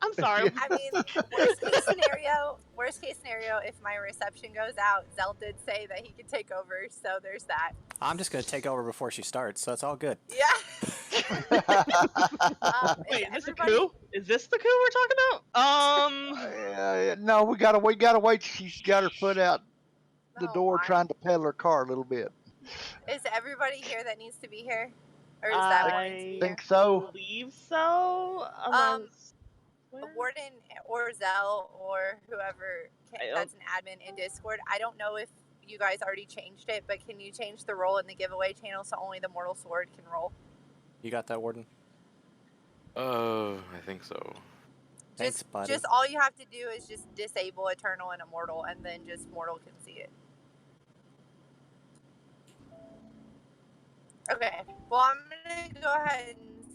I'm sorry. I mean, worst case scenario, if my reception goes out, Zell did say that he could take over, so there's that. I'm just gonna take over before she starts, so it's all good. Yeah. Wait, is this a coup? Is this the coup we're talking about? No, we gotta wait till she's got her foot out the door trying to pedal her car a little bit. Is everybody here that needs to be here? Or is that Warden to be think here? so. Believe so. Warden or Zell or whoever that's an admin in Discord. I don't know if you guys already changed it, but can you change the role in the giveaway channel so only the Mortal Sword can roll? You got that, Warden? I think so. Thanks, buddy. Just all you have to do is just disable Eternal and Immortal, and then just Mortal can see it. Okay. Well, I'm gonna go ahead and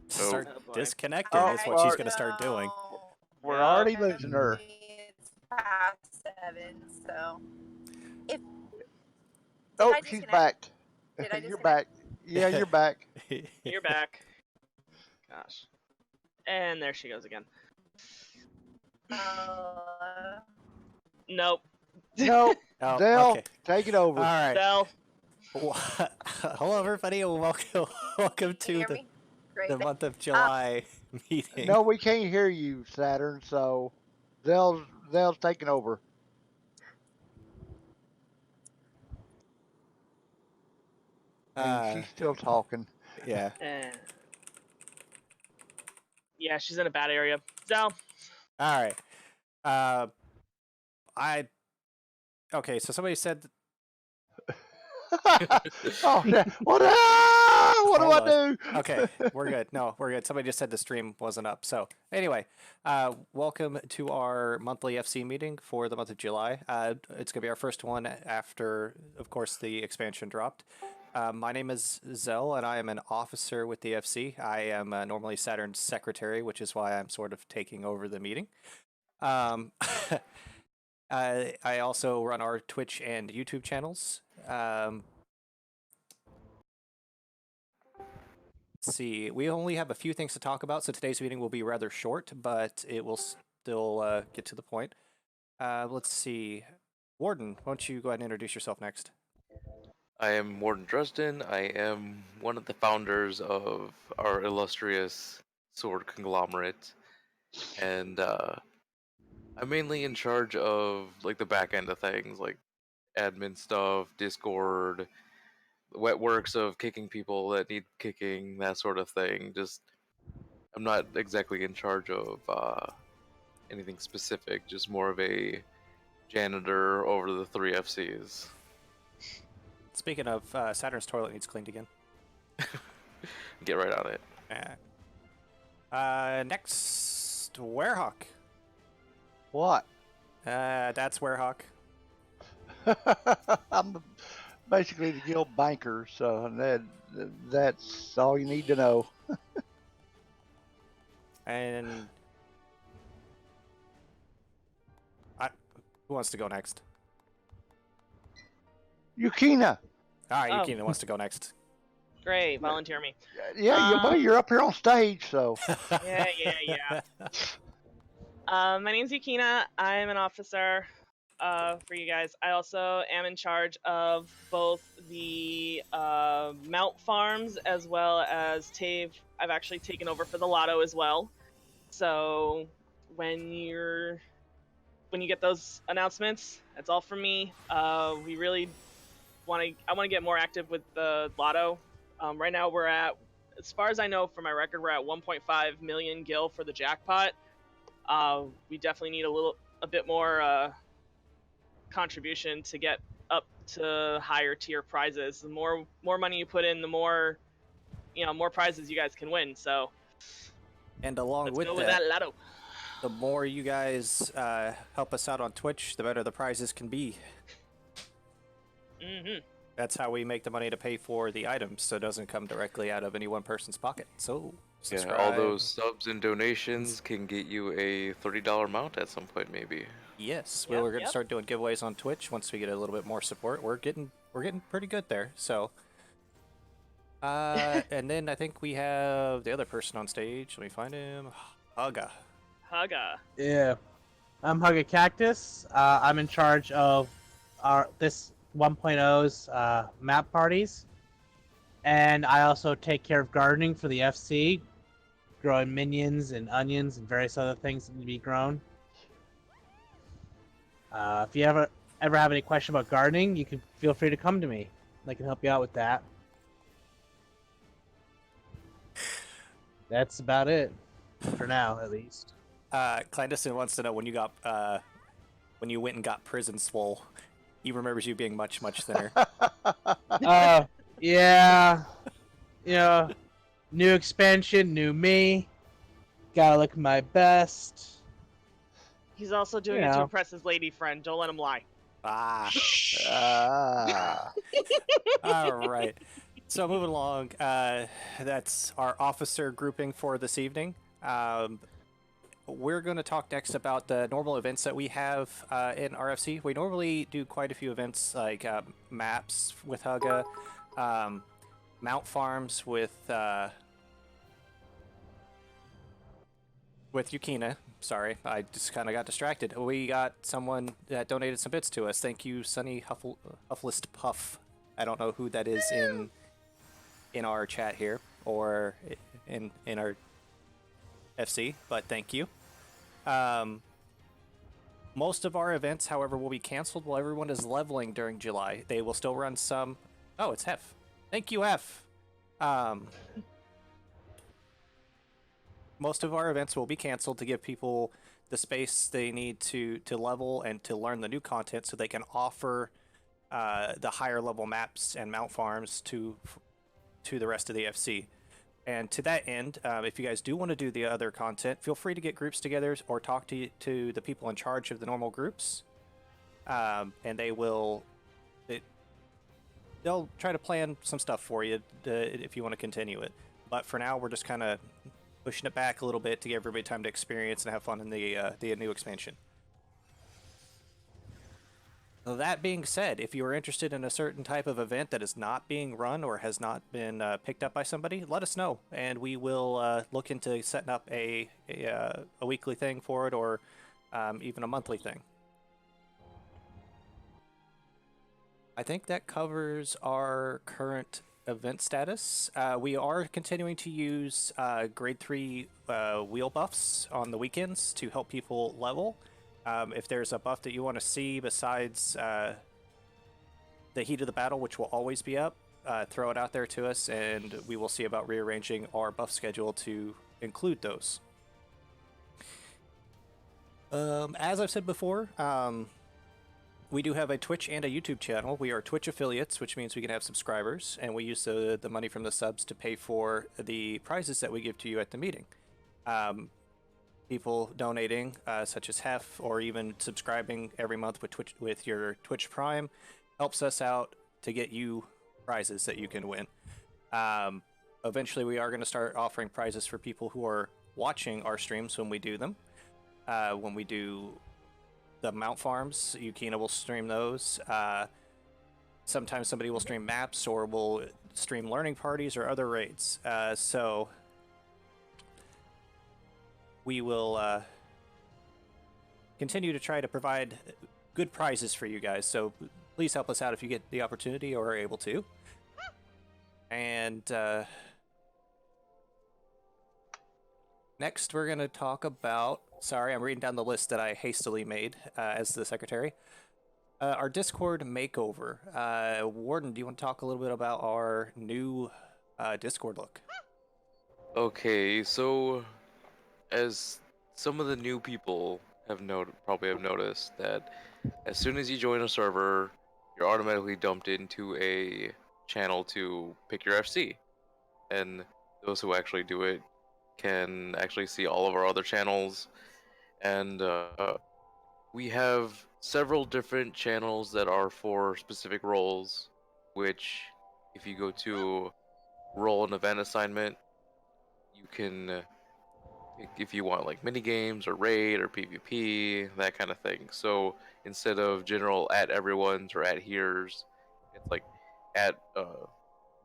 start disconnecting is what she's gonna start doing. We're already losing her. It's past 7, so if she's back. Did I You're back. Yeah, you're back. You're back. Gosh. And there she goes again. Nope. Nope. Oh, Zell, okay. take it over. All right. Zell. Hello, everybody, and welcome to the month of July meeting. No, we can't hear you, Saturn. So, Zell's taking over. She's still talking. Yeah. Yeah, she's in a bad area. Zell. All right. Okay, so somebody said. Oh, what do I do? Okay, we're good. No, we're good. Somebody just said the stream wasn't up. So anyway, welcome to our monthly FC meeting for the month of July. It's gonna be our first one after, of course, the expansion dropped. My name is Zell, and I am an officer with the FC. I am normally Saturn's secretary, which is why I'm sort of taking over the meeting. I also run our Twitch and YouTube channels. Let's see. We only have a few things to talk about, so today's meeting will be rather short, but it will still get to the point. Let's see. Warden, why don't you go ahead and introduce yourself next? I am Warden Dresden. I am one of the founders of our illustrious sword conglomerate, and I'm mainly in charge of like the back end of things, like admin stuff, Discord, wet works of kicking people that need kicking, that sort of thing. Just I'm not exactly in charge of anything specific, just more of a janitor over the 3 FCs. Speaking of, Saturn's toilet needs cleaned again. Get right on it. Next, Werehawk. What? That's Werehawk. I'm basically the guild banker, so that's all you need to know. And who wants to go next? Yukina. All right, Yukina wants to go next. Great, volunteer me. Yeah, well, you're up here on stage, so. Yeah. My name's Yukina. I'm an officer for you guys. I also am in charge of both the mount farms as well as Tave. I've actually taken over for the lotto as well. So when you get those announcements, that's all from me. We really I want to get more active with the lotto. Right now we're at, as far as I know from my record, we're at 1.5 million gil for the jackpot. We definitely need a bit more contribution to get up to higher tier prizes. The more money you put in, the more more prizes you guys can win. So, and along with that lotto. The more you guys help us out on Twitch, the better the prizes can be. Mm-hmm. That's how we make the money to pay for the items, so it doesn't come directly out of any one person's pocket. So, subscribe. Yeah, all those subs and donations can get you a $30 mount at some point, maybe. Yes, we're going to start doing giveaways on Twitch once we get a little bit more support. We're getting pretty good there. So, And then I think we have the other person on stage. Let me find him. Haga. Haga. Yeah. I'm Hugga Cactus. I'm in charge of this 1.0's map parties. And I also take care of gardening for the FC, growing minions and onions and various other things that need to be grown. If you ever have any question about gardening, you can feel free to come to me. I can help you out with that. That's about it, for now, at least. Clandestine wants to know when you went and got prison swole. He remembers you being much, much thinner. Yeah. You know, new expansion, new me. Gotta look my best. He's also doing it to impress his lady friend. Don't let him lie. All right. So moving along, that's our officer grouping for this evening. We're going to talk next about the normal events that we have in RFC. We normally do quite a few events like maps with Hugga, mount farms with Yukina. Sorry, I just kind of got distracted. We got someone that donated some bits to us. Thank you, Sunny Hufflist Puff. I don't know who that is in our chat here or in our FC, but thank you. Most of our events, however, will be canceled while everyone is leveling during July. They will still run some. Oh, it's Hef. Thank you, Hef. Most of our events will be canceled to give people the space they need to level and to learn the new content so they can offer the higher level maps and mount farms to the rest of the FC. And to that end, if you guys do want to do the other content, feel free to get groups together or talk to the people in charge of the normal groups, and they'll try to plan some stuff for you if you want to continue it. But for now, we're just kind of pushing it back a little bit to give everybody time to experience and have fun in the new expansion. That being said, if you are interested in a certain type of event that is not being run or has not been picked up by somebody, let us know, and we will look into setting up a weekly thing for it, or even a monthly thing. I think that covers our current event status. We are continuing to use grade 3 wheel buffs on the weekends to help people level. If there's a buff that you want to see besides the heat of the battle, which will always be up, throw it out there to us, and we will see about rearranging our buff schedule to include those. As I've said before, we do have a Twitch and a YouTube channel. We are Twitch affiliates, which means we can have subscribers, and we use the money from the subs to pay for the prizes that we give to you at the meeting. People donating, such as Hef, or even subscribing every month with your Twitch Prime, helps us out to get you prizes that you can win. Eventually, we are going to start offering prizes for people who are watching our streams when we do them. When we do the mount farms, Yukina will stream those. Sometimes somebody will stream maps, or will stream learning parties or other raids. So we will continue to try to provide good prizes for you guys. So please help us out if you get the opportunity or are able to. And next, we're going to talk about... Sorry, I'm reading down the list that I hastily made as the secretary. Our Discord makeover. Warden, do you want to talk a little bit about our new Discord look? Okay, so as some of the new people probably have noticed that as soon as you join a server, you're automatically dumped into a channel to pick your FC. And those who actually do it can actually see all of our other channels. And we have several different channels that are for specific roles, which if you go to role and event assignment, you can pick if you want like mini games or raid or PvP, that kind of thing. So instead of general at everyone's or at here's, it's like at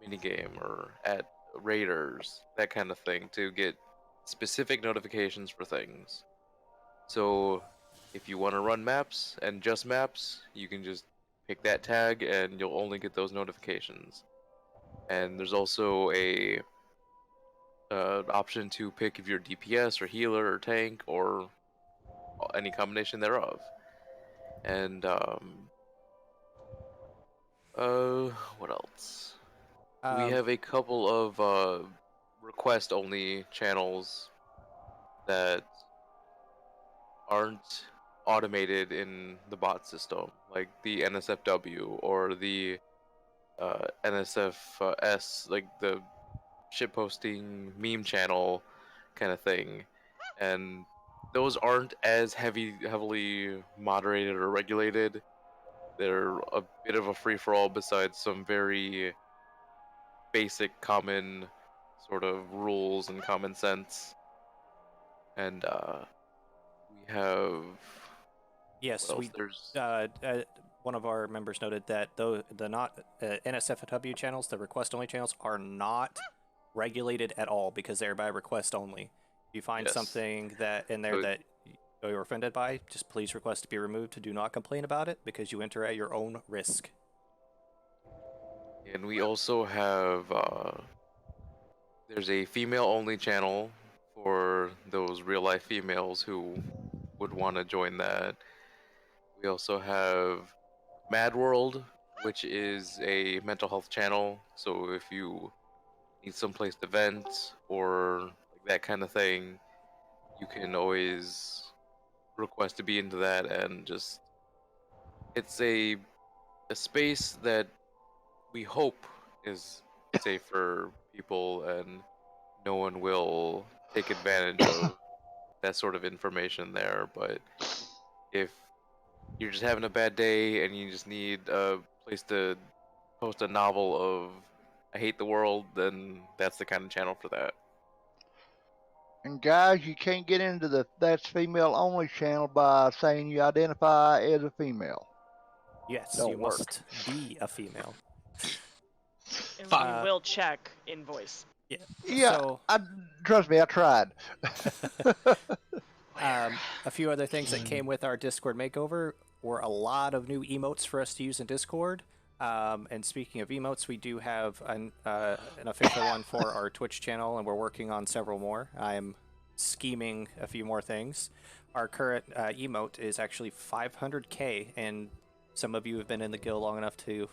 minigame or at Raiders, that kind of thing, to get specific notifications for things. So if you want to run maps and just maps, you can just pick that tag and you'll only get those notifications. And there's also a option to pick if you're DPS or healer or tank or any combination thereof. And what else? We have a couple of request only channels that aren't automated in the bot system, like the NSFW or the NSFS, like the shitposting meme channel kind of thing, and those aren't as heavily moderated or regulated. They're a bit of a free-for-all besides some very basic common sort of rules and common sense. And we have Yes, one of our members noted that though the not NSFW channels, the request only channels, are not regulated at all because they're by request only. If you find something that in there that you're offended by, just please request to be removed. Do not complain about it because you enter at your own risk. And we also have there's a female only channel for those real life females who would want to join that. We also have Mad World, which is a mental health channel. So if you need someplace to vent or like that kind of thing, you can always request to be into that, and just it's a space that we hope is safe for people and no one will take advantage of that sort of information there. But if you're just having a bad day and you just need a place to post a novel of I hate the world, then that's the kind of channel for that. And guys, you can't get into the That's Female Only channel by saying you identify as a female. Yes, Don't you work. must be a female. And we will check invoice. Yeah, So, trust me, I tried. a few other things that came with our Discord makeover were a lot of new emotes for us to use in Discord. And speaking of emotes, we do have an official one for our Twitch channel, and we're working on several more. I'm scheming a few more things. Our current emote is actually 500k, and some of you have been in the guild long enough to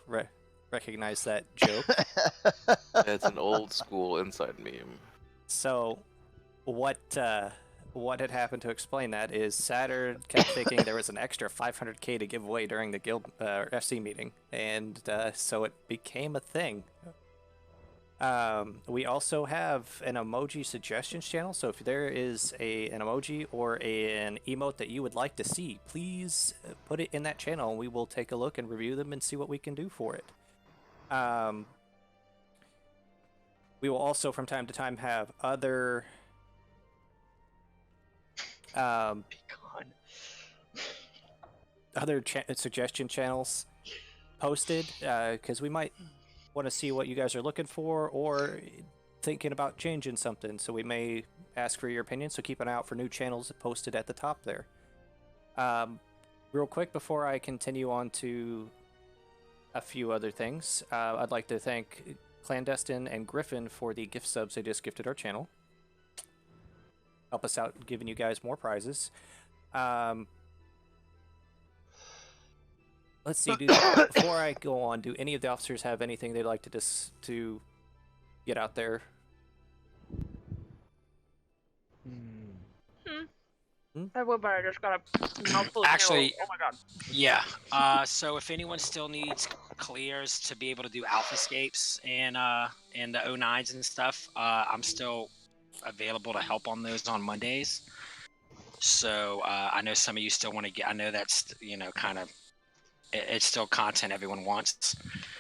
recognize that joke. That's an old school inside meme. So, what had happened to explain that is Saturn kept thinking there was an extra 500k to give away during the guild FC meeting, and so it became a thing. We also have an emoji suggestions channel, so if there is an emoji or an emote that you would like to see, please put it in that channel and we will take a look and review them and see what we can do for it. We will also from time to time have other suggestion channels posted, because we might want to see what you guys are looking for or thinking about changing something, so we may ask for your opinion, so keep an eye out for new channels posted at the top there. Real quick before I continue on to a few other things, I'd like to thank Clandestine and Griffin for the gift subs they just gifted our channel. Help us out giving you guys more prizes. Let's see, before I go on, do any of the officers have anything they'd like to get out there? I will, but I just got a mouthful of Actually, oh my god. Yeah. So if anyone still needs clears to be able to do alphascapes and the O9s and stuff, I'm still available to help on those on Mondays. So I know some of you still want to get. I know that's kind of it's still content everyone wants.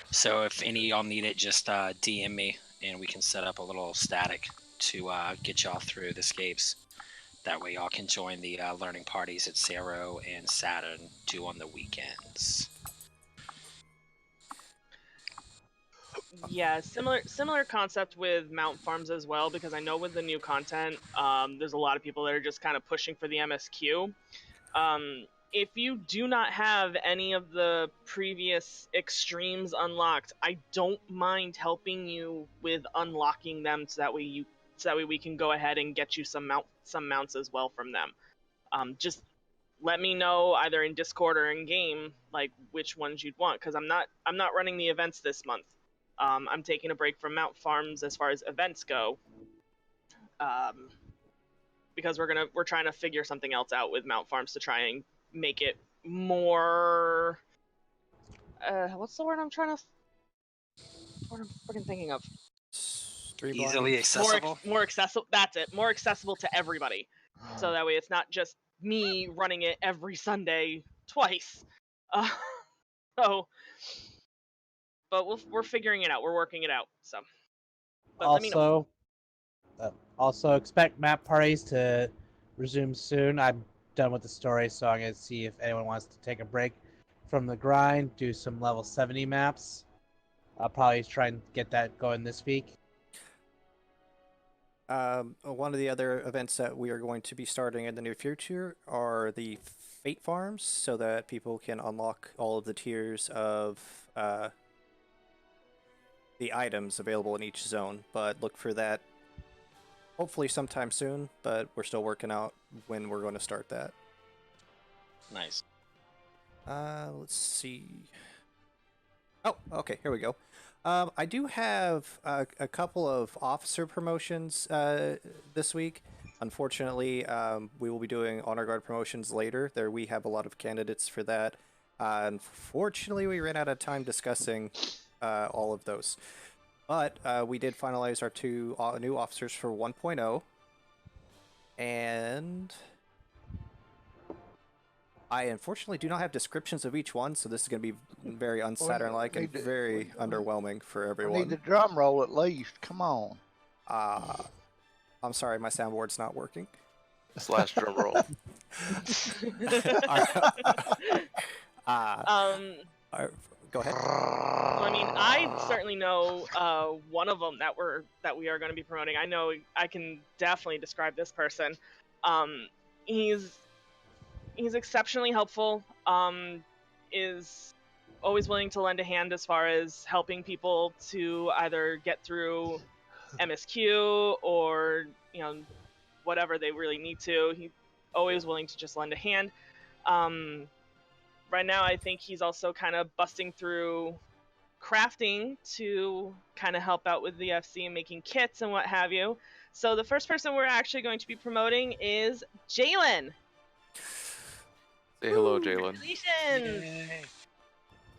So if any of y'all need it, just DM me and we can set up a little static to get y'all through the escapes. That way y'all can join the learning parties that Saro and Saturn do on the weekends. Yeah, similar concept with Mount Farms as well, because I know with the new content, there's a lot of people that are just kind of pushing for the MSQ. If you do not have any of the previous extremes unlocked, I don't mind helping you with unlocking them, so that way we can go ahead and get you some mounts as well from them. Just let me know either in Discord or in game, like which ones you'd want, because I'm not running the events this month. I'm taking a break from Mount Farms as far as events go, because we're trying to figure something else out with Mount Farms to try and make it more. What's the word I'm trying to? What I'm freaking thinking of? Streamlined. Easily accessible. More accessible. That's it. More accessible to everybody. So that way, it's not just me running it every Sunday twice. So, but we're figuring it out. We're working it out. So, but let me know. Also expect map parties to resume soon. I'm done with the story, so I'm gonna see if anyone wants to take a break from the grind, do some level 70 maps. I'll probably try and get that going this week. One of the other events that we are going to be starting in the near future are the Fate Farms, so that people can unlock all of the tiers of the items available in each zone. But look for that hopefully sometime soon, but we're still working out when we're going to start that. Nice. Let's see. Oh, okay, here we go. I do have a couple of officer promotions this week. Unfortunately, we will be doing honor guard promotions later. There, we have a lot of candidates for that. Unfortunately, we ran out of time discussing all of those. But we did finalize our two new officers for 1.0. And I unfortunately do not have descriptions of each one, so this is going to be very un-Saturn-like and very underwhelming for everyone. We need the drum roll at least. Come on. I'm sorry, my soundboard's not working. Slash drum roll. Go ahead. I mean, I certainly know one of them that we are going to be promoting. I know I can definitely describe this person. He's exceptionally helpful. Is always willing to lend a hand as far as helping people to either get through MSQ or whatever they really need to. He's always willing to just lend a hand. Right now, I think he's also kind of busting through crafting to kind of help out with the FC and making kits and what have you. So the first person we're actually going to be promoting is Jalen. Say hello, Jalen. Congratulations!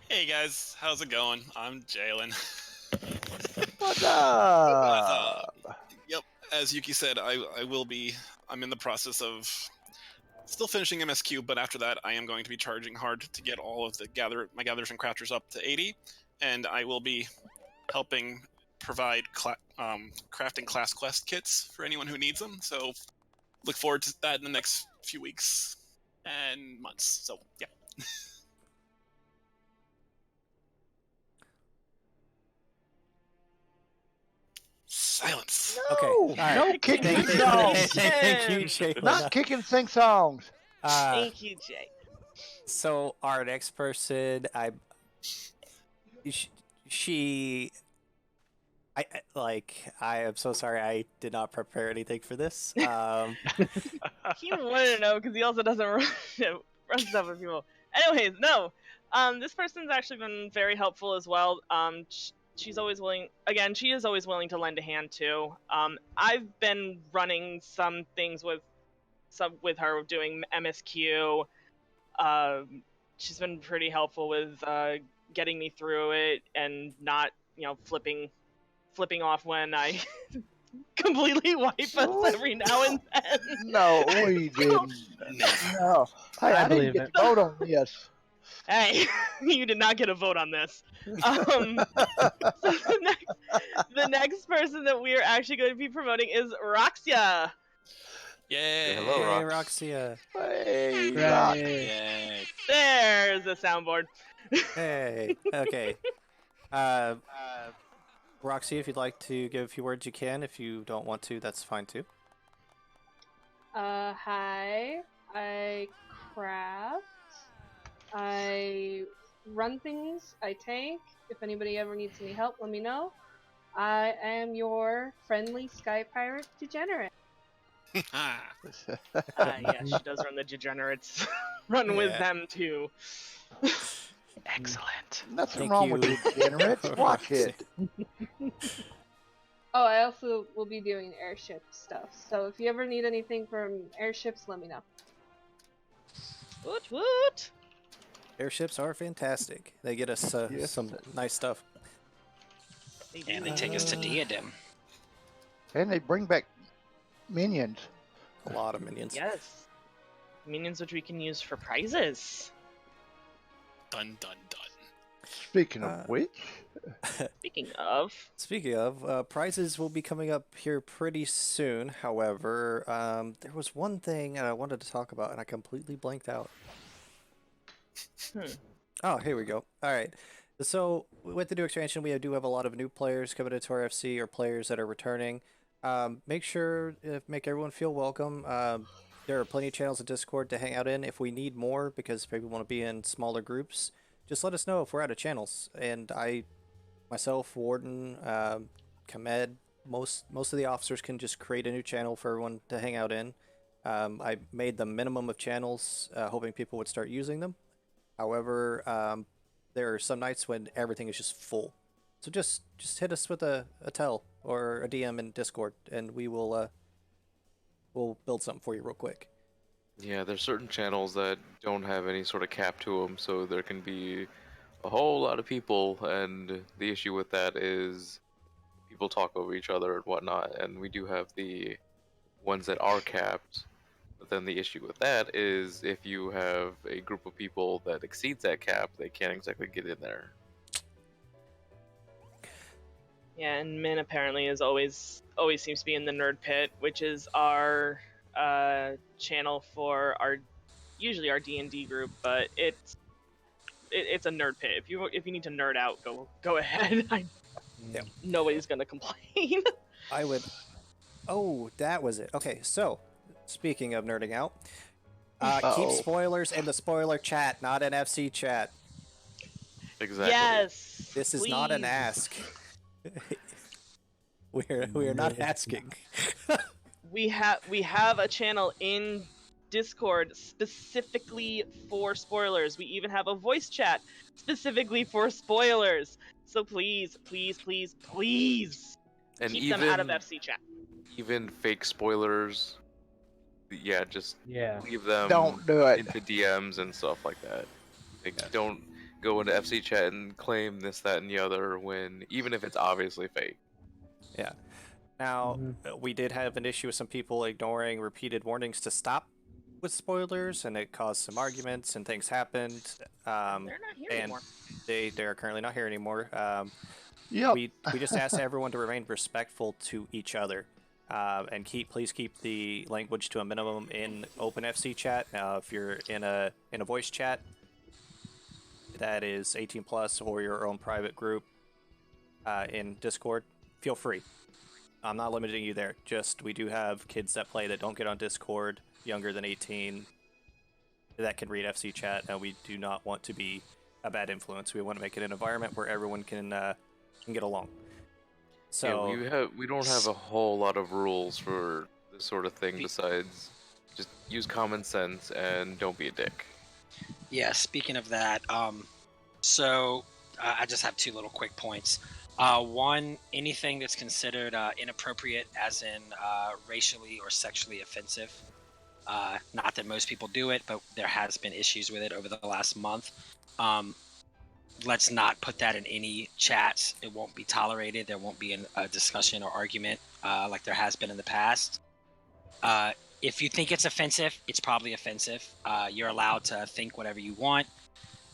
Hey guys, how's it going? I'm Jalen. What's up? Yep, as Yuki said, I'm in the process of still finishing MSQ, but after that I am going to be charging hard to get all of my gatherers and crafters up to 80, and I will be helping provide crafting class quest kits for anyone who needs them, so look forward to that in the next few weeks and months, so yeah. Silence. Okay. All right. No kicking songs. Thank you, Jay. Not kicking sing songs. Thank you, Jay. So our next person, I am so sorry I did not prepare anything for this. He wanted to know because he also doesn't run stuff with people. Anyways, no. This person's actually been very helpful as well. She's always willing. Again, she is always willing to lend a hand too. I've been running some things with her doing MSQ. She's been pretty helpful with getting me through it and not, flipping off when I completely wipe us every now and then. No, we didn't. No. Hey, I didn't get to vote on this. Hey, you did not get a vote on this. So the next person that we are actually going to be promoting is Roxia. Yay! Hello, Hey, Rox. Roxia. Hey, Yay! There's the soundboard. Hey. Okay. Roxy, if you'd like to give a few words, you can. If you don't want to, that's fine too. Hi. I craft. I run things. I tank. If anybody ever needs any help, let me know. I am your friendly sky pirate degenerate. Yeah, she does run the degenerates. Run with Yeah. them too. Excellent. Nothing Thank wrong with you. degenerates. Watch it. Oh, I also will be doing airship stuff. So if you ever need anything from airships, let me know. Woot woot! Airships are fantastic. They get us Yes. some nice stuff. They do. And they take us to Diadem. And they bring back minions. A lot of minions. Yes. Minions which we can use for prizes. Dun dun dun. Speaking of which, Speaking of, Prizes will be coming up here pretty soon. However, there was one thing I wanted to talk about and I completely blanked out. Oh, here we go. All right. So with the new expansion, we do have a lot of new players coming into our FC or players that are returning. Make everyone feel welcome. There are plenty of channels of Discord to hang out in. If we need more, because people want to be in smaller groups, just let us know if we're out of channels. And myself, Warden, Kamed, most of the officers can just create a new channel for everyone to hang out in. I made the minimum of channels, hoping people would start using them. However, there are some nights when everything is just full. So just hit us with a tell or a DM in Discord, and we'll build something for you real quick. Yeah, there's certain channels that don't have any sort of cap to them, so there can be a whole lot of people, and the issue with that is people talk over each other and whatnot, and we do have the ones that are capped. But then the issue with that is if you have a group of people that exceeds that cap, they can't exactly get in there. yeah, and Min apparently is always seems to be in the Nerd Pit, which is our channel for usually our D&D group, but it's a nerd pit. If you need to nerd out, go ahead. Yeah. Nobody's gonna complain. I would. Oh, that was it. Okay, so speaking of nerding out, keep spoilers in the spoiler chat, not an FC chat. Exactly. Yes. This is not an please. ask. we are not asking. We have a channel in Discord specifically for spoilers. We even have a voice chat specifically for spoilers. So please, And keep them out of FC chat. Even fake spoilers, yeah, just leave them. Don't do it. Into DMs and stuff like that. Like, don't go into FC chat and claim this, that, and the other when even if it's obviously fake. Yeah. Now, we did have an issue with some people ignoring repeated warnings to stop with spoilers, and it caused some arguments and things happened. They're not here anymore. They are currently not here anymore. Yep. We just asked everyone to remain respectful to each other, and please keep the language to a minimum in open FC chat. Now, if you're in a voice chat that is 18 plus or your own private group in Discord, feel free. I'm not limiting you there. Just we do have kids that play that don't get on Discord, younger than 18, that can read FC chat, and we do not want to be a bad influence. We want to make it an environment where everyone can get along. So yeah, we don't have a whole lot of rules for this sort of thing besides just use common sense and don't be a dick. Yeah, speaking of that, so I just have two little quick points. One, anything that's considered inappropriate, as in racially or sexually offensive. Not that most people do it, but there has been issues with it over the last month. Let's not put that in any chats. It won't be tolerated. There won't be a discussion or argument like there has been in the past. If you think it's offensive, it's probably offensive. You're allowed to think whatever you want.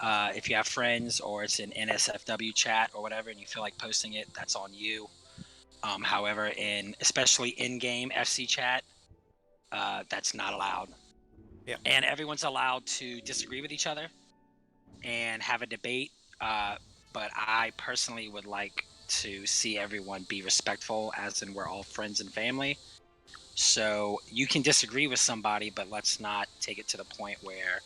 If you have friends or it's an NSFW chat or whatever and you feel like posting it, that's on you. However, especially in-game FC chat, that's not allowed. Yeah. And everyone's allowed to disagree with each other and have a debate. But I personally would like to see everyone be respectful, as in we're all friends and family. So you can disagree with somebody, but let's not take it to the point where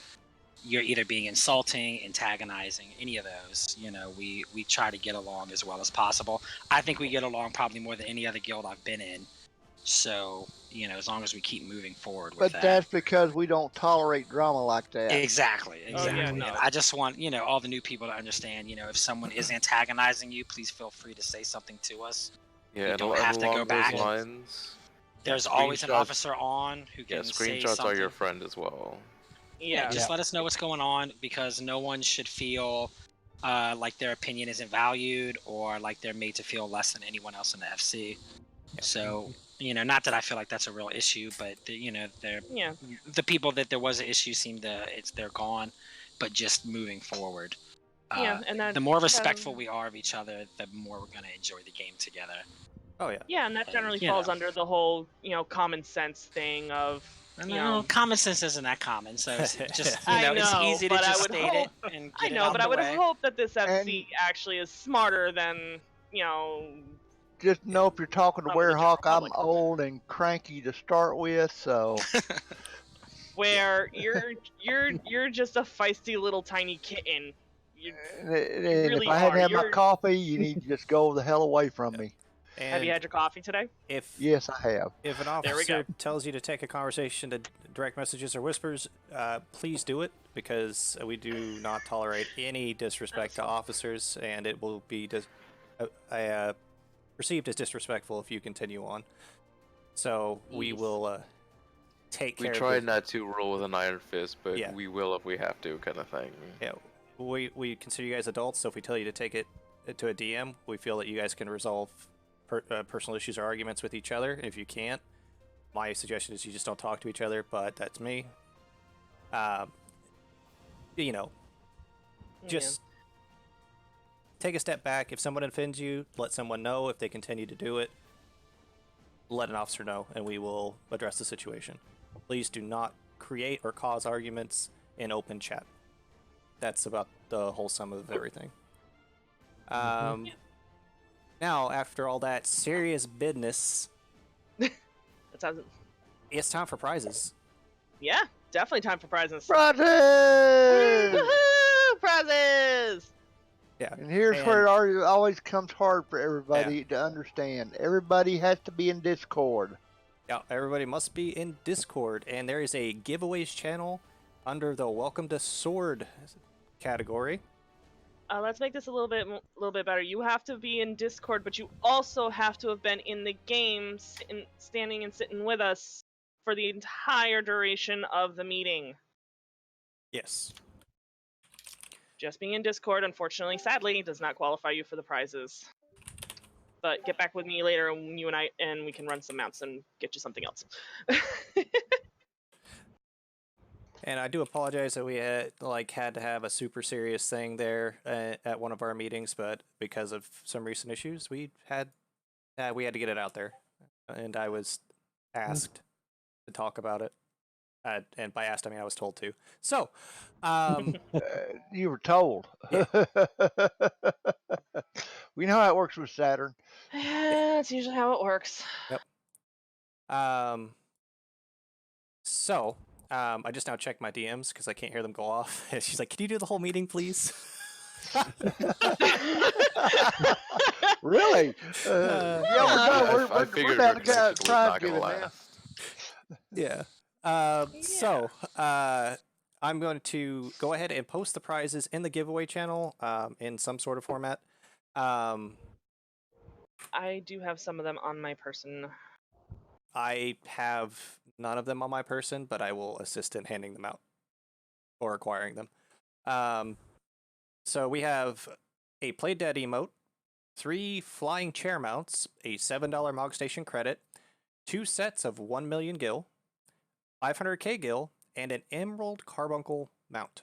you're either being insulting, antagonizing, any of those. You know, we try to get along as well as possible. I think we get along probably more than any other guild I've been in. So, you know, as long as we keep moving forward with But that. that's because we don't tolerate drama like that. Exactly. Oh, yeah, And no. I just want, you know, all the new people to understand, you know, if someone is antagonizing you, please feel free to say something to us. Yeah, You and don't have to go along back. those lines, There's always an screenshots- officer on who yeah, can say screenshots something. are your friend as well. Yeah. Just let us know what's going on, because no one should feel like their opinion isn't valued or like they're made to feel less than anyone else in the FC. So, you know, not that I feel like that's a real issue, but you know, Yeah. the people that there was an issue seem to they're gone. But just moving forward, Yeah, and that the more respectful we are of each other, the more we're gonna enjoy the game together. Oh yeah. Yeah, and that generally You falls know. under the whole, you know, common sense thing of, you know. Common sense isn't that common, so it's just you I know, it's know, easy to but I just would state hope- it and I get it know, out but the I would way. hope that this FC actually is smarter than, you know. Just know if you're talking to Some of the Werehawk, general I'm public. old and cranky to start with, so Where you're just a feisty little tiny kitten. You, and really if I hadn't are. had my You're- coffee, you need to just go the hell away from me. And Have you had your coffee today? if Yes, I have. if an There we officer go. tells you to take a conversation to direct messages or whispers, please do it, because we do not tolerate any disrespect to officers, and it will be perceived as disrespectful if you continue on. So we Yes. will take We care try of not to roll with an iron fist, but Yeah. we will if we have to, kind of thing. Yeah, we consider you guys adults, so if we tell you to take it to a DM, we feel that you guys can resolve personal issues or arguments with each other. If you can't, my suggestion is you just don't talk to each other, but that's me. You know, just take a step back. If someone offends you, let someone know. If they continue to do it, let an officer know, and we will address the situation. Please do not create or cause arguments in open chat. That's about the whole sum of everything. Now, after all that serious business, That sounds. it's time for prizes. Yeah, definitely time for prizes. Prizes! Woohoo! Prizes! Yeah. And here's where it always comes hard for everybody to understand. Everybody has to be in Discord. Yeah, everybody must be in Discord, and there is a giveaways channel under the Welcome to Sword category. Let's make this a little bit better. You have to be in Discord, but you also have to have been in the game, standing and sitting with us for the entire duration of the meeting. Yes. Just being in Discord, unfortunately, sadly, does not qualify you for the prizes. But get back with me later, and you and we can run some maps and get you something else. And I do apologize that we had to have a super serious thing there at one of our meetings, but because of some recent issues, we had to get it out there, and I was asked to talk about it. And by asked, I mean I was told to. So, You were told. Yeah. We know how it works with Saturn. That's usually how it works. Yep. So, I just now checked my DMs because I can't hear them go off. She's like, "Can you do the whole meeting, please?" Really? I figured down her to connection was prize not gonna giving now. Yeah. So, I'm going to go ahead and post the prizes in the giveaway channel in some sort of format. I do have some of them on my person. I have none of them on my person, but I will assist in handing them out or acquiring them. So we have a Play Dead emote, 3 flying chair mounts, a $7 Mog Station credit, 2 sets of 1 million gil, 500k gil, and an Emerald Carbuncle mount.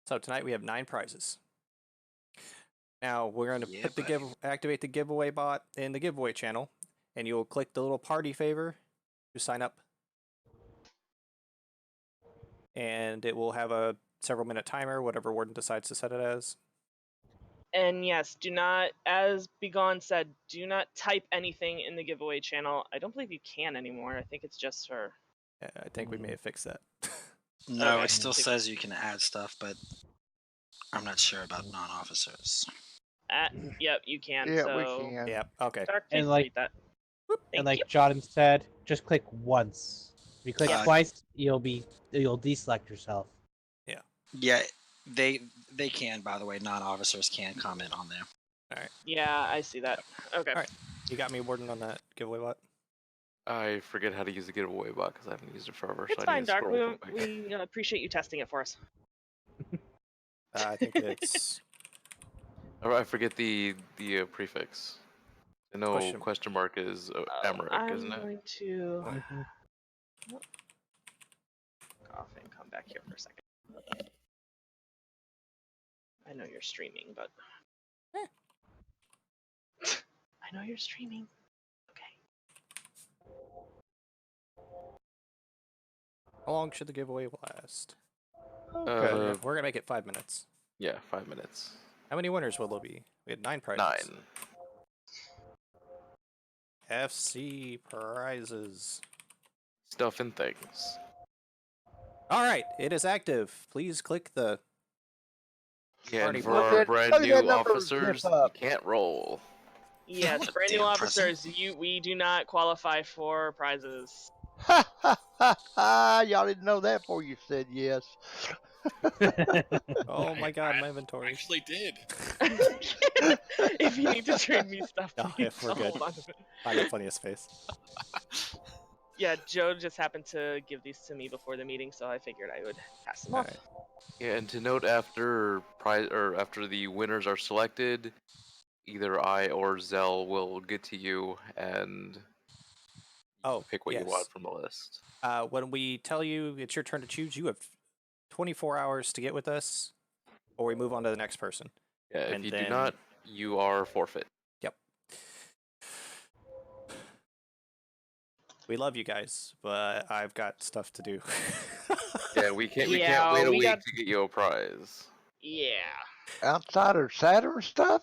So tonight we have 9 prizes. Now we're going to activate the giveaway bot in the giveaway channel, and you'll click the little party favor to sign up. And it will have a several minute timer, whatever Warden decides to set it as. And yes, do not, as Begone said, do not type anything in the giveaway channel. I don't believe you can anymore. I think it's just for. Yeah, I think we may have fixed that. No, Okay. it still says you can add stuff, but I'm not sure about non-officers. Yep, you can. Yeah, so, we can. Yep. Okay. Dark, And please like- delete that. Thank And like you. Jordan said, just click once. If you click Yeah. twice, you'll deselect yourself. Yeah, they can. By the way, non-officers can comment on there. Yeah, I see that. Okay. All right. You got me, Warden, on that giveaway bot? I forget how to use the giveaway bot because I haven't used it forever. It's so I fine, need to Dark. scroll real quick. We appreciate you testing it for us. I think it's I forget the prefix. I know Question- question mark is Emmerich, I'm isn't it? going to Mhm. off and come back here for a second. I know you're streaming, but I know you're streaming. Okay. how long should the giveaway last? Uh, We're gonna make it 5 minutes. Yeah, 5 minutes. How many winners will there be? We had 9 prizes. 9. FC prizes. Stuff and things. All right, it is active. Please click the. Yeah, Party and for bot. our Look at- brand look at new that number officers, zip you up. can't roll. Yes, What a brand new damn officers. We do not qualify for prizes. Ha ha ha ha! Y'all didn't know that before you said yes. Oh my God, my inventory. Actually did. If you need to trade me stuff, No, please if we're good. hold on to it. I got plenty of space. Yeah, Joe just happened to give these to me before the meeting, so I figured I would pass them off. Alright. Yeah, and to note, after after the winners are selected, either I or Zell will get to you and Oh, pick what you yes. want from the list. When we tell you it's your turn to choose, you have 24 hours to get with us, or we move on to the next person. Yeah, if And you then- do not, you are forfeit. Yep. We love you guys, but I've got stuff to do. Yeah, we can't Yeah, wait a we week got- to get you a prize. Yeah. Outside of Saturn stuff?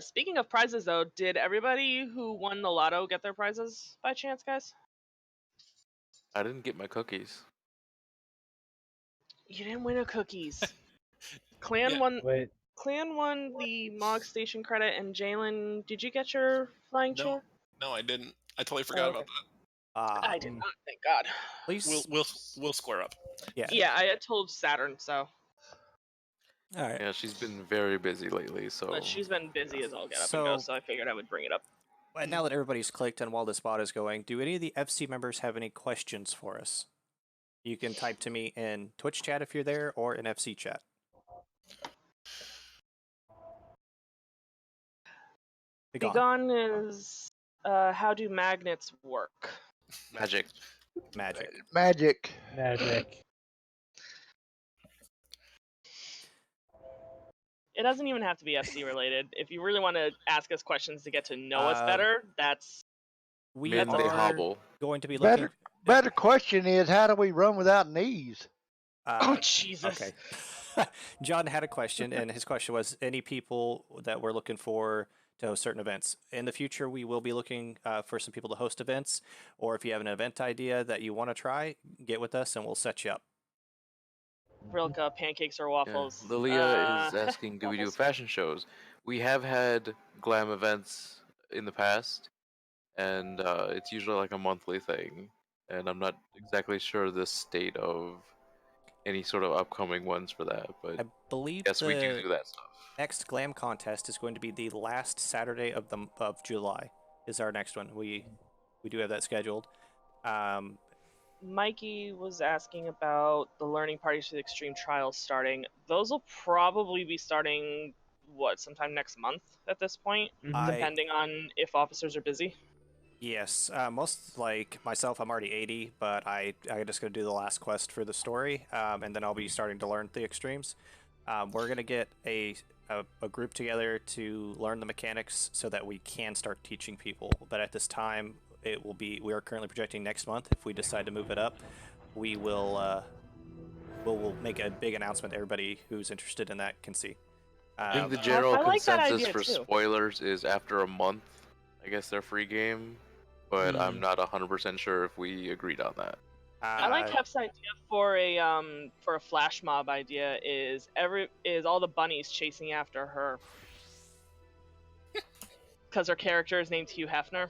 Speaking of prizes, though, did everybody who won the lotto get their prizes by chance, guys? I didn't get my cookies. You didn't win a cookies. Clan Yeah. won. Wait, Clan won the Mog Station credit, and Jalen, did you get your flying No. chair? No, I didn't. I totally forgot okay. about that. I did not. Thank God. Please. We'll square up. Yeah. Yeah, I had told Saturn, so All right. Yeah, she's been very busy lately, so but she's been busy as all get up and So- go. So I figured I would bring it up. And now that everybody's clicked and while this bot is going, do any of the FC members have any questions for us? You can type to me in Twitch chat if you're there, or in FC chat. Begone is how do magnets work? magic. Magic. Magic. magic. It doesn't even have to be FC related. If you really want to ask us questions to get to know us better, that's We Men they are hobble. going to be looking. Better question is, how do we run without knees? oh Jesus. Okay. John had a question, and his question was any people that we're looking for to host certain events. In the future, we will be looking for some people to host events, or if you have an event idea that you want to try, get with us and we'll set you up. Rilka, pancakes or Yeah. waffles? Lilia is asking, do we do waffles. fashion shows? We have had glam events in the past, and it's usually like a monthly thing. And I'm not exactly sure the state of any sort of upcoming ones for that, but I believe yes, we the do that stuff. next glam contest is going to be the last Saturday of July. Is our next one. We do have that scheduled. Mikey was asking about the learning parties for the extreme trials starting. Those will probably be starting sometime next month at this point, I- depending on if officers are busy. Yes, most like myself, I'm already 80, but I just gonna do the last quest for the story, and then I'll be starting to learn the extremes. We're gonna get a group together to learn the mechanics so that we can start teaching people. But at this time, we are currently projecting next month. If we decide to move it up, we will we'll make a big announcement. Everybody who's interested in that can see. I think the Um, general I like that consensus idea for too. spoilers is after a month, I guess they're free game, but I'm Hmm. not 100% sure if we agreed on that. I like uh, Hef's idea for a flash mob idea is all the bunnies chasing after her because her character is named Hugh Hefner.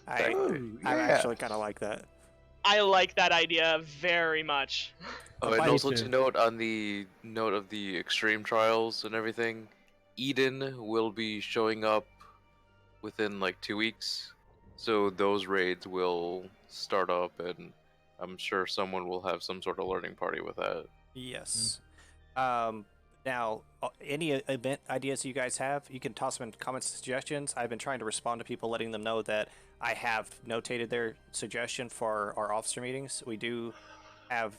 I Ooh, I yeah. actually kind of like that. I like that idea very much. Oh, But and by- also too. to note on the note of the extreme trials and everything, Eden will be showing up within like 2 weeks, so those raids will start up, and I'm sure someone will have some sort of learning party with that. Yes. Now, any event ideas you guys have, you can toss them in comments and suggestions. I've been trying to respond to people, letting them know that I have notated their suggestion for our officer meetings. We do have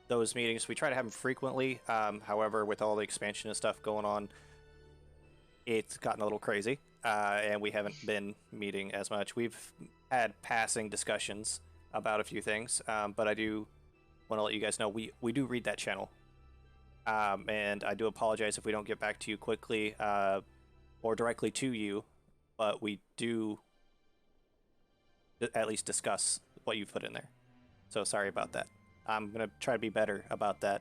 those meetings. We try to have them frequently. However, with all the expansion and stuff going on, it's gotten a little crazy, and we haven't been meeting as much. We've had passing discussions about a few things, but I do want to let you guys know we do read that channel. And I do apologize if we don't get back to you quickly or directly to you, but we do at least discuss what you put in there. So sorry about that. I'm going to try to be better about that.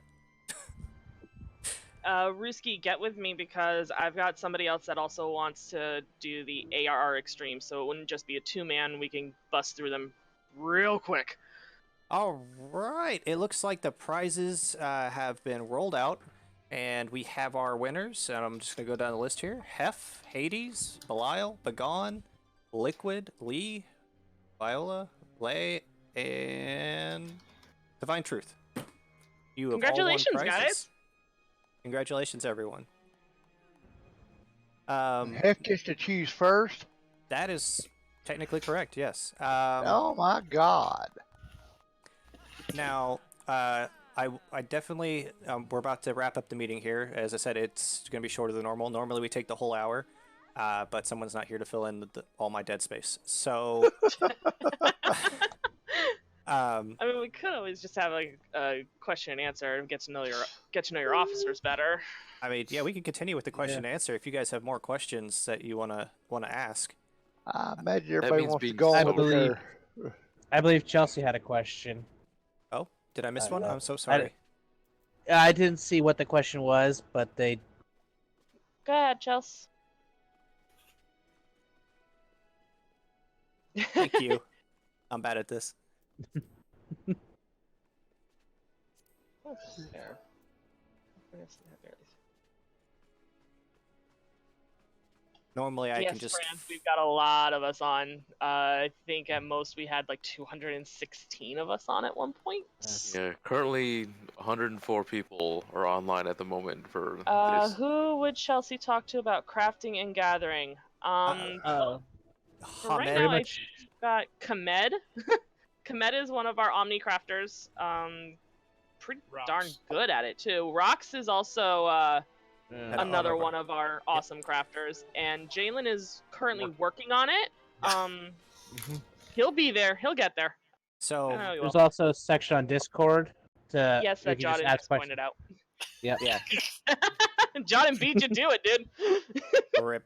Ruski, get with me because I've got somebody else that also wants to do the ARR Extreme, so it wouldn't just be a 2-man. We can bust through them real quick. All right. It looks like the prizes have been rolled out, and we have our winners. And I'm just going to go down the list here. Hef, Hades, Belial, Begone, Liquid, Lee, Viola, Lay, and Divine Truth. You have Congratulations, all won prizes. guys. Congratulations, everyone. Hef gets to choose first. That is technically correct, yes. Oh my God. Now, I definitely, we're about to wrap up the meeting here. As I said, it's going to be shorter than normal. Normally we take the whole hour, but someone's not here to fill in all my dead space. So, I mean, we could always just have like a question and answer and get to know your officers better. I mean, yeah, we can continue with the question and answer if you guys have more questions that you wanna ask. I imagine everybody means wants to being go I over believe- there. I believe Chelsea had a question. Oh, did I miss one? no. I'm so sorry. I didn't see what the question was, but they. Go ahead, Chels. Thank you. I'm bad at this. Normally I Yes, can just. friends, we've got a lot of us on. I think at most we had like 216 of us on at one point. Yeah, currently 104 people are online at the moment for this. Who would Chelsea talk to about crafting and gathering? For right Hamed, now, much- I've got Kamed. Kamed is one of our Omni crafters. Pretty darn good at it too. Rox is also another one of our awesome crafters, and Jalen is currently working on it. He'll be there. He'll get there. So I know he will. There's also a section on Discord to. Yes, that you can just Jordan ask just questions. pointed out. Yeah. yeah, Jordan beat you to it, dude. rip.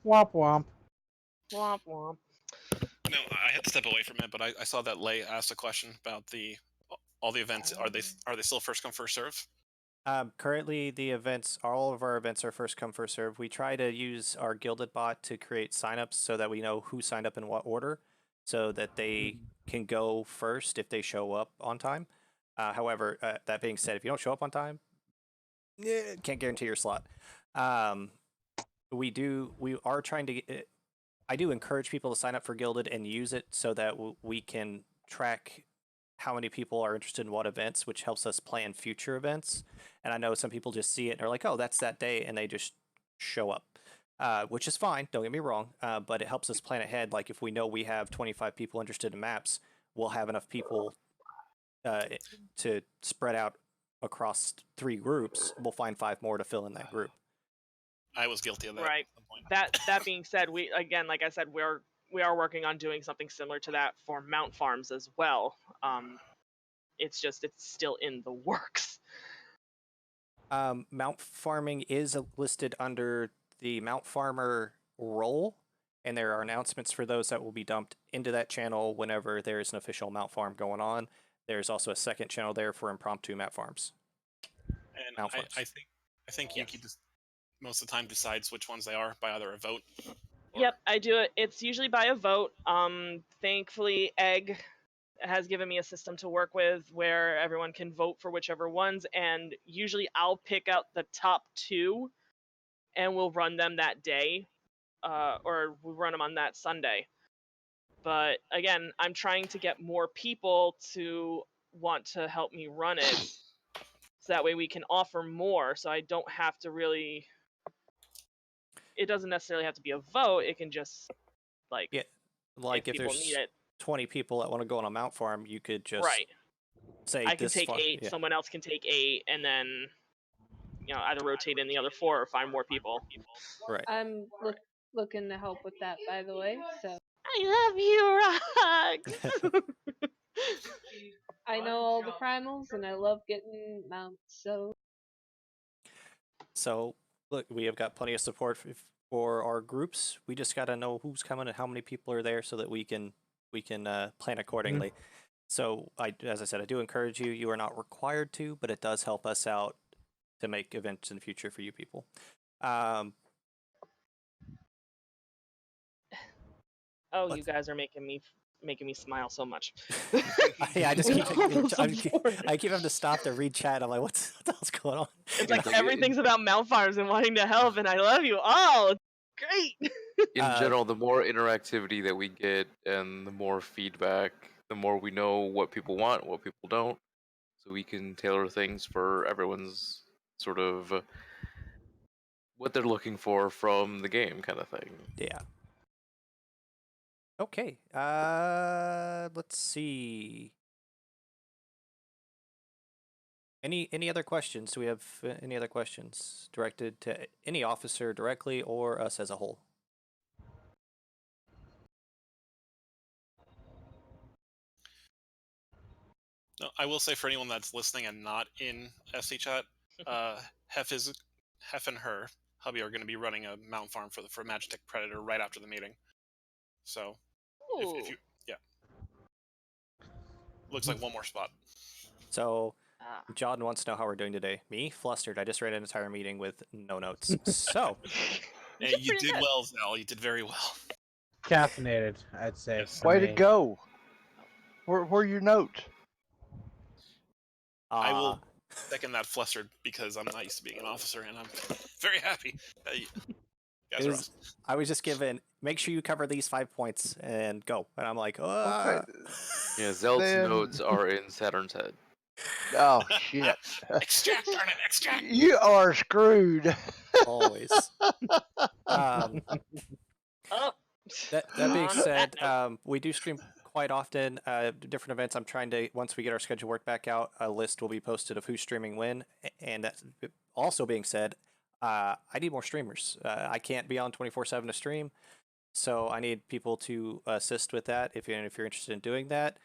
Womp womp. Womp womp. No, I had to step away from it, but I saw that Lay asked a question about all the events. Are they still first come first serve? Currently, all of our events are first come first serve. We try to use our Gilded bot to create signups so that we know who signed up in what order, so that they can go first if they show up on time. However, that being said, if you don't show up on time, can't guarantee your slot. We are trying to get, I do encourage people to sign up for Gilded and use it so that we can track how many people are interested in what events, which helps us plan future events. And I know some people just see it and they're like, oh, that's that day, and they just show up, which is fine. Don't get me wrong, but it helps us plan ahead. Like if we know we have 25 people interested in maps, we'll have enough people to spread out across 3 groups. We'll find 5 more to fill in that group. I was guilty of that. Right. At some point. That being said, like I said, we are working on doing something similar to that for mount farms as well. It's still in the works. Mount farming is listed under the Mount Farmer role, and there are announcements for those that will be dumped into that channel whenever there is an official Mount Farm going on. There's also a second channel there for impromptu Mount Farms. And Mount farms. I think Yes. Yuki just most of the time decides which ones they are by either a vote. Or... Yep, I do it. It's usually by a vote. Thankfully, Egg has given me a system to work with where everyone can vote for whichever ones, and usually I'll pick out the top 2 and we'll run them that day, or we'll run them on that Sunday. But again, I'm trying to get more people to want to help me run it, so that way we can offer more, so I don't have to really... It doesn't necessarily have to be a vote, it can just, like, Yeah, like if people there's need it. 20 people that want to go on a Mount Farm, you could just Right. say I can this take farm. 8, Yeah. someone else can take 8, and then, either rotate in the other 4 or find more people. Right. I'm looking to help with that, by the way. So I love you, Rox. I know all the primals, and I love getting mounts. So look, we have got plenty of support for our groups. We just got to know who's coming and how many people are there, so that we can plan accordingly. So as I said, I do encourage you. You are not required to, but it does help us out to make events in the future for you people. Oh, you guys are making me smile so much. Yeah, I just keep I keep having to stop to read chat. I'm like, what the hell's going on? It's like everything's about Mount Farms and wanting to help, and I love you all. Great. In general, the more interactivity that we get and the more feedback, the more we know what people want, what people don't, so we can tailor things for everyone's sort of what they're looking for from the game, kind of thing. Yeah. Okay. Let's see. Any other questions? Do we have any other questions directed to any officer directly or us as a whole? No, I will say for anyone that's listening and not in SC chat, Hef and her hubby are going to be running a Mount Farm for Magitech Predator right after the meeting. So, if you looks like one more spot. So, John wants to know how we're doing today. Me, flustered. I just ran an entire meeting with no notes. So, Hey, you did well, Zal. You did very well. Caffeinated, I'd say. Yes. Way to go. Where are your notes? I will second that flustered because I'm not used to being an officer, and I'm very happy that you guys are awesome. I was just given, make sure you cover these 5 points and go. And I'm like, Okay. Yeah, Zelt's Then- notes are in Saturn's head. Oh, shit. Extract, darn it, extract! You are screwed. always. That being said, we do stream quite often, different events. I'm trying to, once we get our schedule work back out, a list will be posted of who's streaming when. And that also being said, I need more streamers. I can't be on 24/7 to stream, so I need people to assist with that if you're interested in doing that.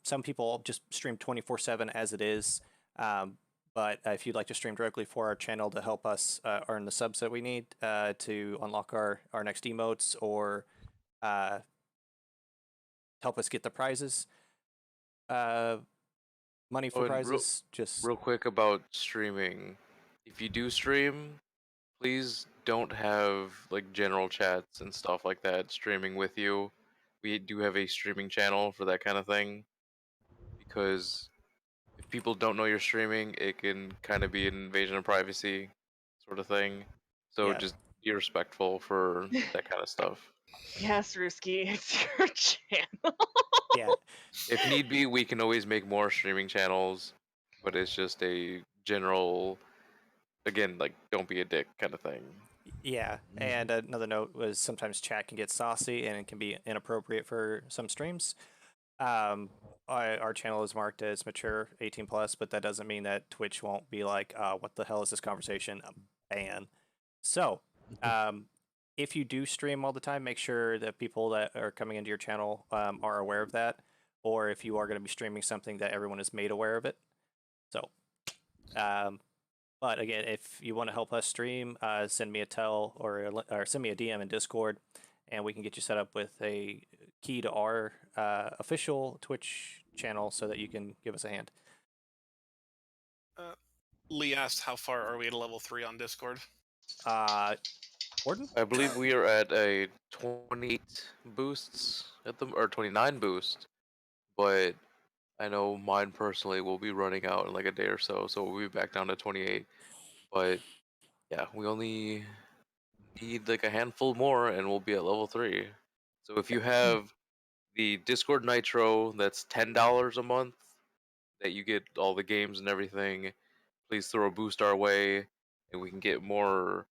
Some people just stream 24/7 as it is, but if you'd like to stream directly for our channel to help us earn the subs that we need to unlock our next emotes or help us get the prizes, money for prizes, just real quick about streaming. If you do stream, please don't have like general chats and stuff like that streaming with you. We do have a streaming channel for that kind of thing, because if people don't know you're streaming, it can kind of be an invasion of privacy sort of thing. So Yeah. just be respectful for that kind of stuff. Yes, Ruski, it's your channel. yeah. If need be, we can always make more streaming channels, but it's just a general, again, like, don't be a dick kind of thing. Yeah, and another note was sometimes chat can get saucy and it can be inappropriate for some streams. Our channel is marked as mature 18 plus, but that doesn't mean that Twitch won't be like, what the hell is this conversation? Ban. So, if you do stream all the time, make sure that people that are coming into your channel are aware of that, or if you are going to be streaming something, that everyone is made aware of it. So, but But again, if you want to help us stream, send me a or send me a DM in Discord, and we can get you set up with a key to our official Twitch channel so that you can give us a hand. Lee asked, "How far are we at level 3 on Discord?" Warden? I believe we are at a 28 boosts at the or 29 boost, but I know mine personally will be running out in like a day or so, so we'll be back down to 28. But yeah, we only need like a handful more, and we'll be at level 3. So if you have the Discord Nitro, that's $10 a month, that you get all the games and everything. Please throw a boost our way, and we can get more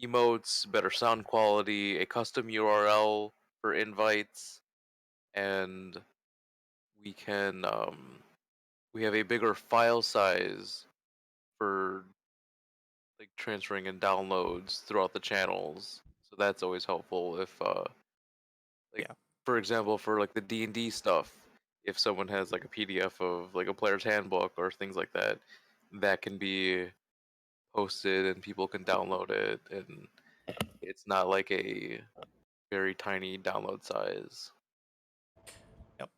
emotes, better sound quality, a custom URL for invites, and we can we have a bigger file size for like transferring and downloads throughout the channels. So that's always helpful if like for example for like the D&D stuff, if someone has like a PDF of like a player's handbook or things like that, that can be posted and people can download it, and it's not like a very tiny download size. Yep.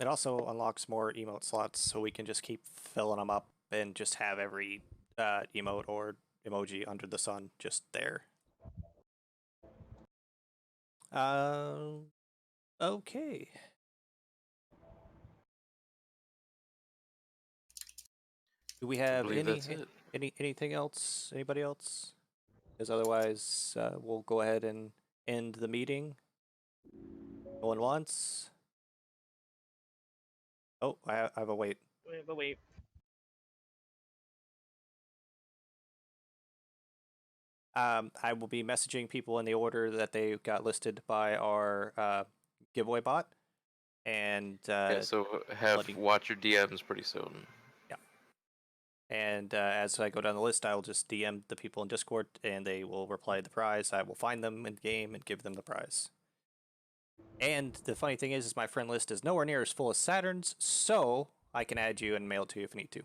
It also unlocks more emote slots, so we can just keep filling them up and just have every emote or emoji under the sun just there. Okay. Do we have anything else? Anybody else? Because otherwise, we'll go ahead and end the meeting. Going once. Oh, I have a wait. We have a wait. I will be messaging people in the order that they got listed by our giveaway bot, and yeah, so watch your DMs pretty soon. Yeah, and as I go down the list, I will just DM the people in Discord, and they will reply the prize. I will find them in game and give them the prize. And the funny thing is my friend list is nowhere near as full as Saturn's, so I can add you and mail it to you if you need to.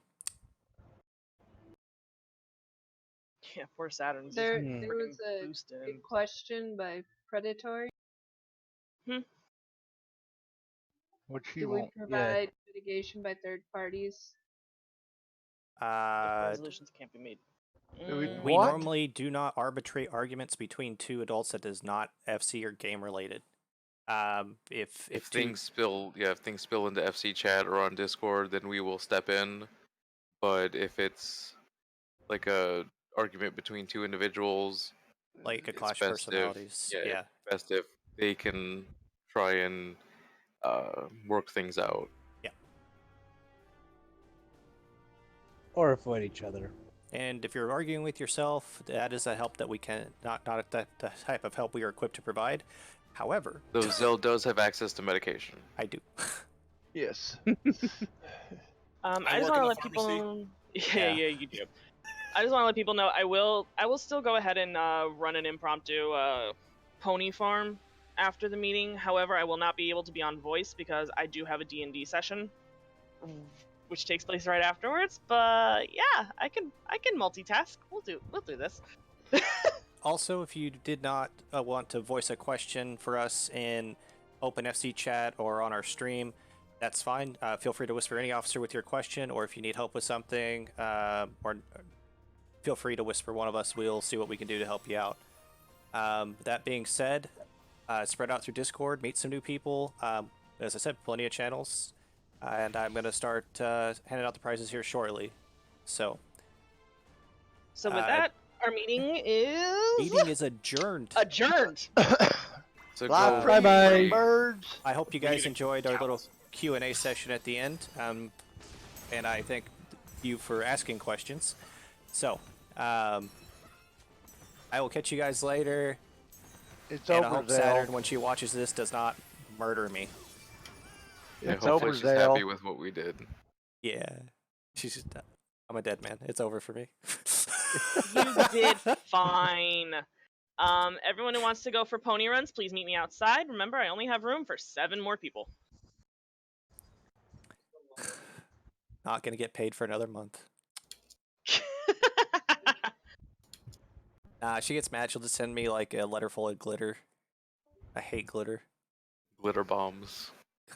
Yeah, poor Saturn. There was a good question by Predatory. What Do we provide mitigation by third parties? Resolutions can't be made. We normally do not arbitrate arguments between two adults that is not FC or game related. If things spill into FC chat or on Discord, then we will step in. But if it's like a argument between two individuals, like a clash of personalities, yeah, best if they can try and work things out. Yeah. Or avoid each other. And if you're arguing with yourself, that is a help that we can not the type of help we are equipped to provide. However, though Zell does have access to medication. I do. Yes. I just want to let people know. Yeah, you do. I just want to let people know I will still go ahead and run an impromptu pony farm after the meeting. However, I will not be able to be on voice because I do have a D&D session, which takes place right afterwards. But yeah, I can multitask. We'll do this. Also, if you did not want to voice a question for us in OpenFC chat or on our stream, that's fine. Feel free to whisper any officer with your question, or if you need help with something, or feel free to whisper one of us. We'll see what we can do to help you out. That being said, spread out through Discord, meet some new people. As I said, plenty of channels, and I'm going to start handing out the prizes here shortly. So with that, our meeting is adjourned. Adjourned. So bye. Birds. I hope you guys enjoyed our little Q&A session at the end, and I thank you for asking questions. So, I will catch you guys later. It's and over, I hope Zell. Saturn, when she watches this, does not murder me. Yeah, It's hopefully over, she's Zell. happy with what we did. Yeah, she's just, I'm a dead man. It's over for me. You did fine. Everyone who wants to go for pony runs, please meet me outside. Remember, I only have room for 7 more people. Not gonna get paid for another month. She gets mad. She'll just send me like a letter full of glitter. I hate glitter. Glitter bombs.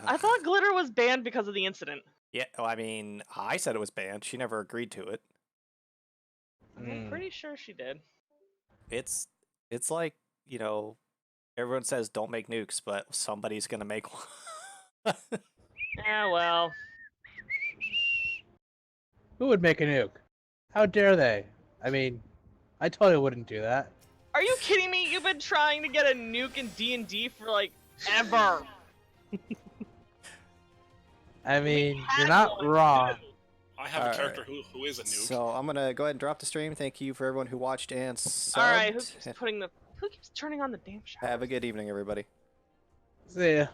I thought glitter was banned because of the incident. Yeah, well, I mean, I said it was banned. She never agreed to it. I'm pretty sure she did. It's like, you know, everyone says don't make nukes, but somebody's gonna make one. Yeah, well. Who would make a nuke? How dare they? I mean, I totally wouldn't do that. Are you kidding me? You've been trying to get a nuke in D&D for like ever. I mean, you're not wrong. I have a character who is a nuke. So I'm gonna go ahead and drop the stream. Thank you for everyone who watched and subbed. Alright, who keeps turning on the damn shower? Have a good evening, everybody. See ya.